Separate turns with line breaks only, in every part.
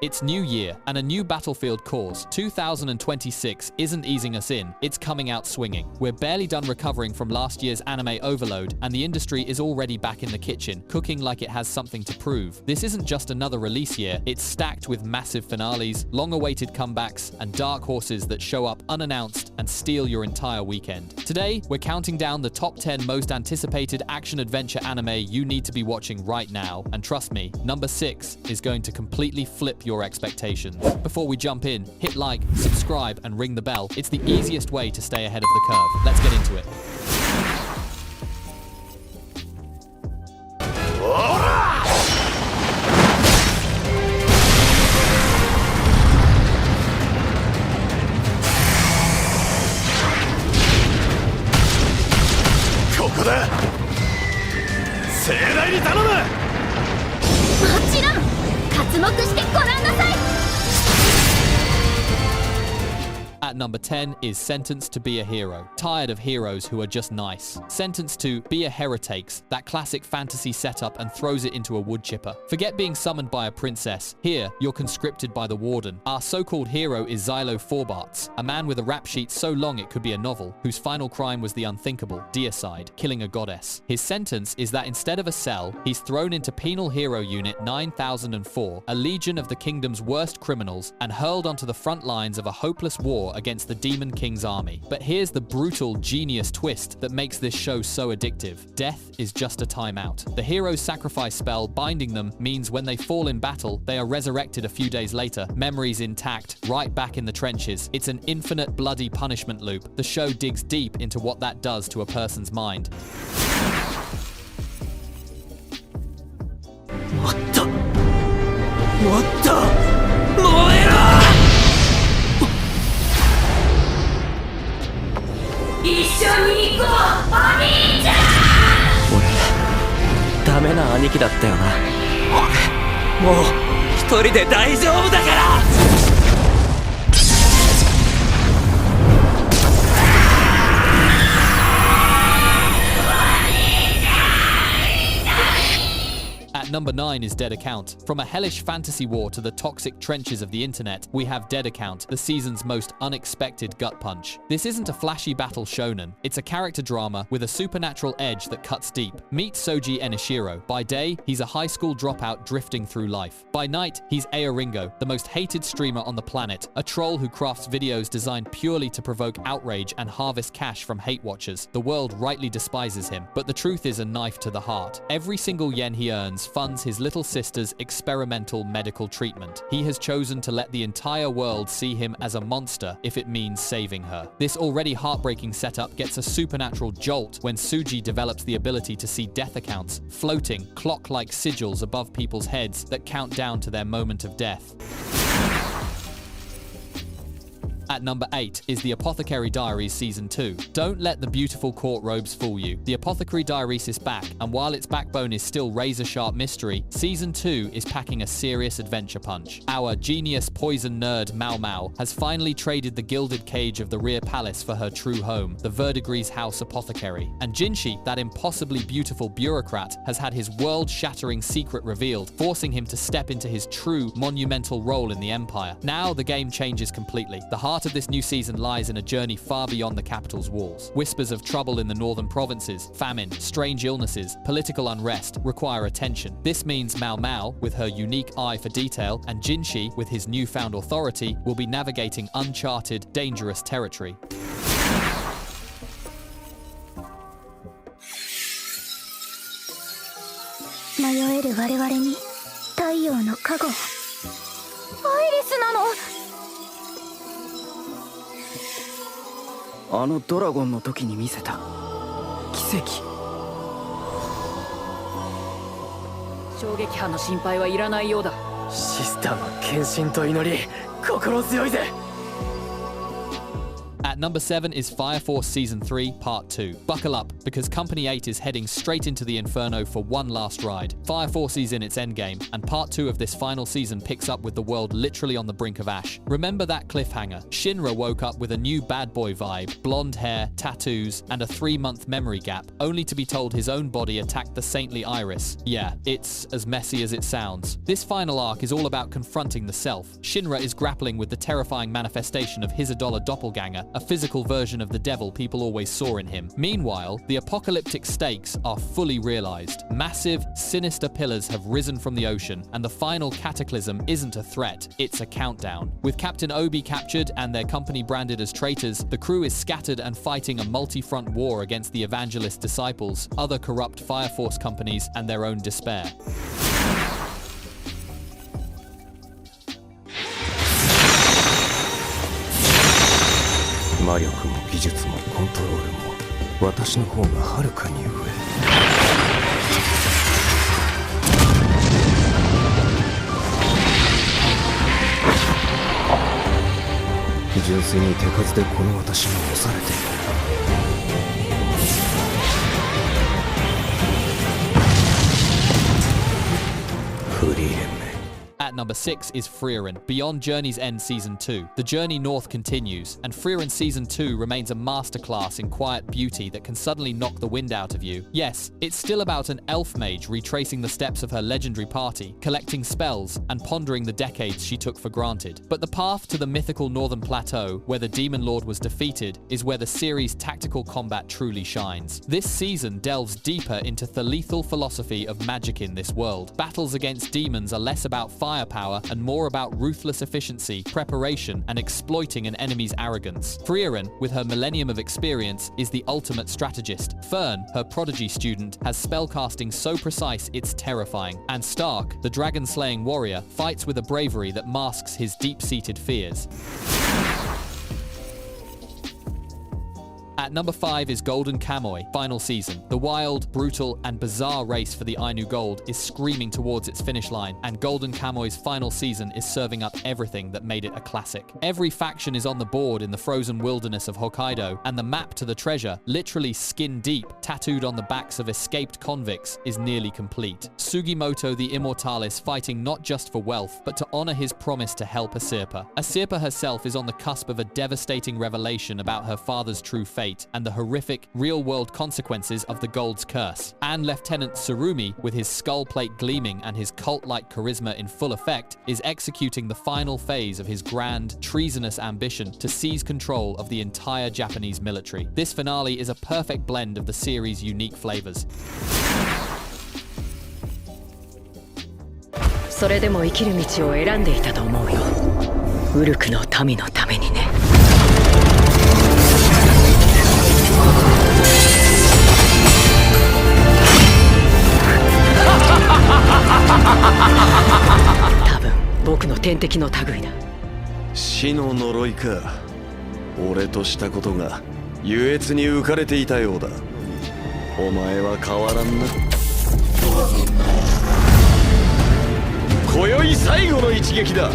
It's new year, and a new Battlefield course, 2026, isn't easing us in, it's coming out swinging. We're barely done recovering from last year's anime overload, and the industry is already back in the kitchen, cooking like it has something to prove. This isn't just another release year, it's stacked with massive finales, long-awaited comebacks, and dark horses that show up unannounced and steal your entire weekend. Today, we're counting down the top 10 most anticipated action-adventure anime you need to be watching right now, and trust me, number 6 is going to completely flip your expectations. Before we jump in, hit like, subscribe, and ring the bell. It's the easiest way to stay ahead of the curve. Let's get into it. At number 10 is Sentenced to Be a Hero. Tired of heroes who are just nice. Sentenced to Be a Hero takes that classic fantasy setup and throws it into a wood chipper. Forget being summoned by a princess. Here, you're conscripted by the warden. Our so-called hero is Xylo Forbarts, a man with a rap sheet so long it could be a novel, whose final crime was the unthinkable, deicide, killing a goddess. His sentence is that instead of a cell, he's thrown into Penal Hero Unit 9004, a legion of the kingdom's worst criminals, and hurled onto the front lines of a hopeless war against the Demon King's army. But here's the brutal, genius twist that makes this show so addictive. Death is just a timeout. The hero's sacrifice spell binding them means when they fall in battle, they are resurrected a few days later, memories intact, right back in the trenches. It's an infinite bloody punishment loop. The show digs deep into what that does to a person's mind. At number 9 is Dead Account. From a hellish fantasy war to the toxic trenches of the internet, we have Dead Account, the season's most unexpected gut punch. This isn't a flashy battle shonen. It's a character drama with a supernatural edge that cuts deep. Meet Soji Enishiro. By day, he's a high school dropout drifting through life. By night, he's Ringo, the most hated streamer on the planet, a troll who crafts videos designed purely to provoke outrage and harvest cash from hate watchers. The world rightly despises him, but the truth is a knife to the heart. Every single yen he earns funds his little sister's experimental medical treatment. He has chosen to let the entire world see him as a monster if it means saving her. This already heartbreaking setup gets a supernatural jolt when Suji develops the ability to see death accounts, floating, clock-like sigils above people's heads that count down to their moment of death. At number 8 is The Apothecary Diaries Season 2. Don't let the beautiful court robes fool you. The Apothecary Diaries is back, and while its backbone is still razor-sharp mystery, Season 2 is packing a serious adventure punch. Our genius poison nerd Mao Mao has finally traded the gilded cage of the rear palace for her true home, the Verdigris House Apothecary. And Jinshi, that impossibly beautiful bureaucrat, has had his world-shattering secret revealed, forcing him to step into his true, monumental role in the Empire. Now the game changes completely. The heart of this new season lies in a journey far beyond the capital's walls. Whispers of trouble in the northern provinces, famine, strange illnesses, political unrest require attention. This means Mao Mao, with her unique eye for detail, and Jinshi, with his newfound authority, will be navigating uncharted, dangerous territory. At number 7 is Fire Force Season 3, Part 2. Buckle up, because Company 8 is heading straight into the Inferno for one last ride. Fire Force is in its endgame, and Part 2 of this final season picks up with the world literally on the brink of ash. Remember that cliffhanger? Shinra woke up with a new bad boy vibe, blonde hair, tattoos, and a 3-month memory gap, only to be told his own body attacked the saintly Iris. Yeah, it's as messy as it sounds. This final arc is all about confronting the self. Shinra is grappling with the terrifying manifestation of his Idola doppelganger, a physical version of the devil people always saw in him. Meanwhile, the apocalyptic stakes are fully realized. Massive, sinister pillars have risen from the ocean, and the final cataclysm isn't a threat, it's a countdown. With Captain Obi captured and their company branded as traitors, the crew is scattered and fighting a multi-front war against the Evangelist disciples, other corrupt Fire Force companies, and their own despair. At number 6 is Frieren, Beyond Journey's End Season 2. The journey north continues, and Frieren Season 2 remains a masterclass in quiet beauty that can suddenly knock the wind out of you. Yes, it's still about an elf mage retracing the steps of her legendary party, collecting spells, and pondering the decades she took for granted. But the path to the mythical Northern Plateau, where the Demon Lord was defeated, is where the series' tactical combat truly shines. This season delves deeper into the lethal philosophy of magic in this world. Battles against demons are less about firepower and more about ruthless efficiency, preparation, and exploiting an enemy's arrogance. Frieren, with her millennium of experience, is the ultimate strategist. Fern, her prodigy student, has spellcasting so precise it's terrifying. And Stark, the dragon-slaying warrior, fights with a bravery that masks his deep-seated fears. At number 5 is Golden Kamuy, final season. The wild, brutal, and bizarre race for the Ainu Gold is screaming towards its finish line, and Golden Kamuy's final season is serving up everything that made it a classic. Every faction is on the board in the frozen wilderness of Hokkaido, and the map to the treasure, literally skin deep, tattooed on the backs of escaped convicts, is nearly complete. Sugimoto the Immortalis fighting not just for wealth, but to honor his promise to help Asirpa. Asirpa herself is on the cusp of a devastating revelation about her father's true fate, and the horrific, real-world consequences of the Gold's curse. And Lieutenant Tsurumi, with his skull plate gleaming and his cult-like charisma in full effect, is executing the final phase of his grand, treasonous ambition to seize control of the entire Japanese military. This finale is a perfect blend of the series' unique flavors.
それでも生きる道を選んでいたと思うよ。ウルクの民のためにね。多分僕の天敵の類だ。
死の呪いか。俺としたことが優越に浮かれていたようだ。お前は変わらんな。今宵最後の一撃だ。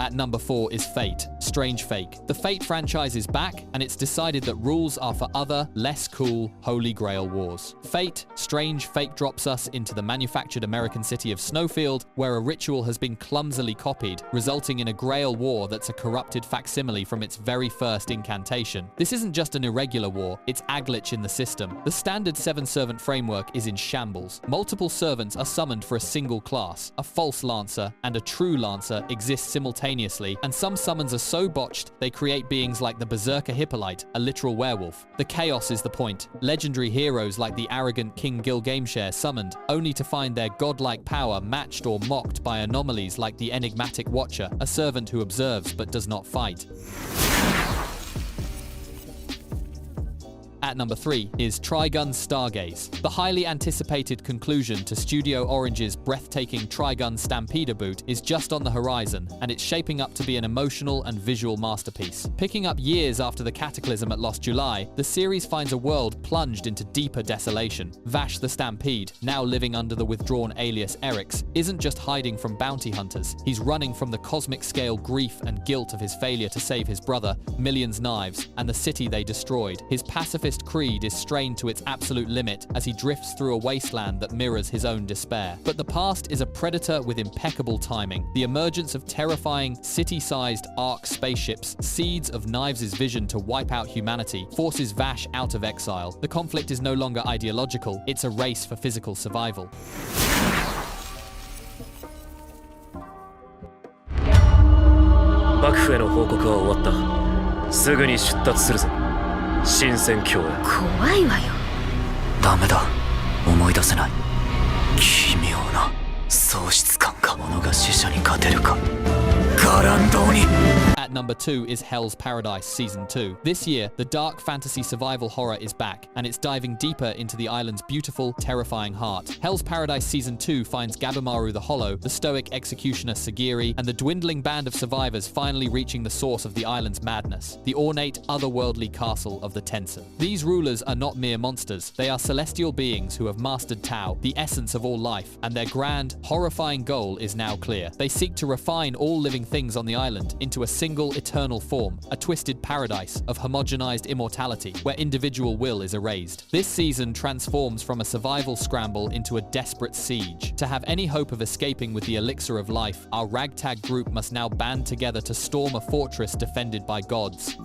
At number 4 is Fate, Strange Fake. The Fate franchise is back, and it's decided that rules are for other, less cool, Holy Grail wars. Fate, Strange Fake drops us into the manufactured American city of Snowfield, where a ritual has been clumsily copied, resulting in a Grail war that's a corrupted facsimile from its very first incantation. This isn't just an irregular war, it's a glitch in the system. The standard 7-servant framework is in shambles. Multiple servants are summoned for a single class. A false lancer and a true lancer exist simultaneously, and some summons are so botched they create beings like the Berserker Hippolyte, a literal werewolf. The chaos is the point. Legendary heroes like the arrogant King Gilgameshare summoned, only to find their godlike power matched or mocked by anomalies like the enigmatic Watcher, a servant who observes but does not fight. At number 3 is Trigun Stargaze. The highly anticipated conclusion to Studio Orange's breathtaking Trigun Stampeder boot is just on the horizon, and it's shaping up to be an emotional and visual masterpiece. Picking up years after the cataclysm at Lost July, the series finds a world plunged into deeper desolation. Vash the Stampede, now living under the withdrawn alias Eryx, isn't just hiding from bounty hunters. He's running from the cosmic-scale grief and guilt of his failure to save his brother, Million's Knives, and the city they destroyed. His pacifist creed is strained to its absolute limit as he drifts through a wasteland that mirrors his own despair. But the past is a predator with impeccable timing. The emergence of terrifying, city-sized Ark spaceships, seeds of Knives' vision to wipe out humanity, forces Vash out of exile. The conflict is no longer ideological, it's a race for physical survival.
幕府への報告は終わった。すぐに出立するぞ。新戦況へ。
怖いわよ。
ダメだ。思い出せない。奇妙な喪失感か。者が死者に勝てるか。ガランドに。
At number 2 is Hell's Paradise Season 2. This year, the dark fantasy survival horror is back, and it's diving deeper into the island's beautiful, terrifying heart. Hell's Paradise Season 2 finds Gabimaru the Hollow, the stoic executioner Sagiri, and the dwindling band of survivors finally reaching the source of the island's madness, the ornate, otherworldly castle of the Tensen. These rulers are not mere monsters. They are celestial beings who have mastered Tao, the essence of all life, and their grand, horrifying goal is now clear. They seek to refine all living things on the island into a single eternal form, a twisted paradise of homogenized immortality where individual will is erased. This season transforms from a survival scramble into a desperate siege. To have any hope of escaping with the elixir of life, our ragtag group must now band together to storm a fortress defended by gods.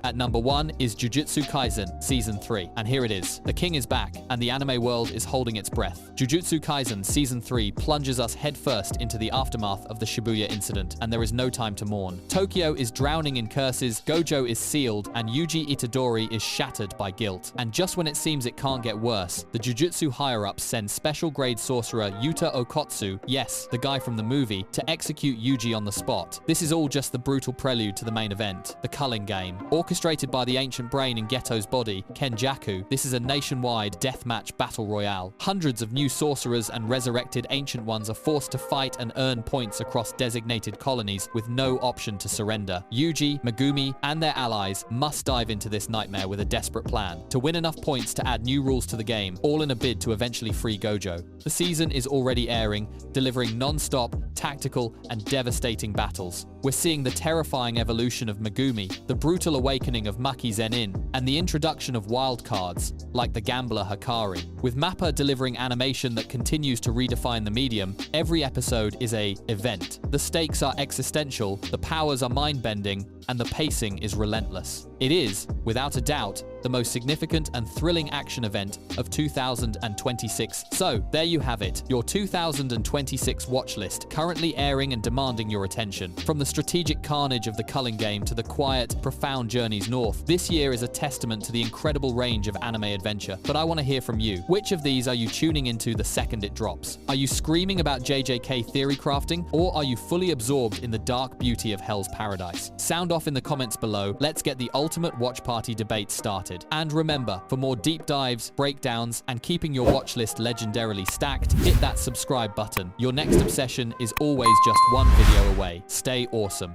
At number 1 is Jujutsu Kaisen Season 3, and here it is. The king is back, and the anime world is holding its breath. Jujutsu Kaisen Season 3 plunges us headfirst into the aftermath of the Shibuya incident, and there is no time to mourn. Tokyo is drowning in curses, Gojo is sealed, and Yuji Itadori is shattered by guilt. And just when it seems it can't get worse, the Jujutsu higher-ups send special grade sorcerer Yuta Okotsu, yes, the guy from the movie, to execute Yuji on the spot. This is all just the brutal prelude to the main event, the Culling Game. Orchestrated by the ancient brain in Geto's body, Kenjaku, this is a nationwide deathmatch battle royale. Hundreds of new sorcerers and resurrected ancient ones are forced to fight and earn points across designated colonies with no option to surrender. Yuji, Megumi, and their allies must dive into this nightmare with a desperate plan to win enough points to add new rules to the game, all in a bid to eventually free Gojo. The season is already airing, delivering non-stop, tactical, and devastating battles. We're seeing the terrifying evolution of Megumi, the brutal awakening of Maki Zenin, and the introduction of wildcards, like the gambler Hikari. With Mappa delivering animation that continues to redefine the medium, every episode is an event. The stakes are existential, the powers are mind-bending, and the pacing is relentless. It is, without a doubt, the most significant and thrilling action event of 2026. So, there you have it, your 2026 watch list, currently airing and demanding your attention. From the strategic carnage of the Culling Game to the quiet, profound journeys north, this year is a testament to the incredible range of anime adventure. But I want to hear from you. Which of these are you tuning into the second it drops? Are you screaming about JJK theory crafting, or are you fully absorbed in the dark beauty of Hell's Paradise? Sound off in the comments below. Let's get the ultimate watch party debate started. And remember, for more deep dives, breakdowns, and keeping your watch list legendarily stacked, hit that subscribe button. Your next obsession is always just one video away. Stay awesome.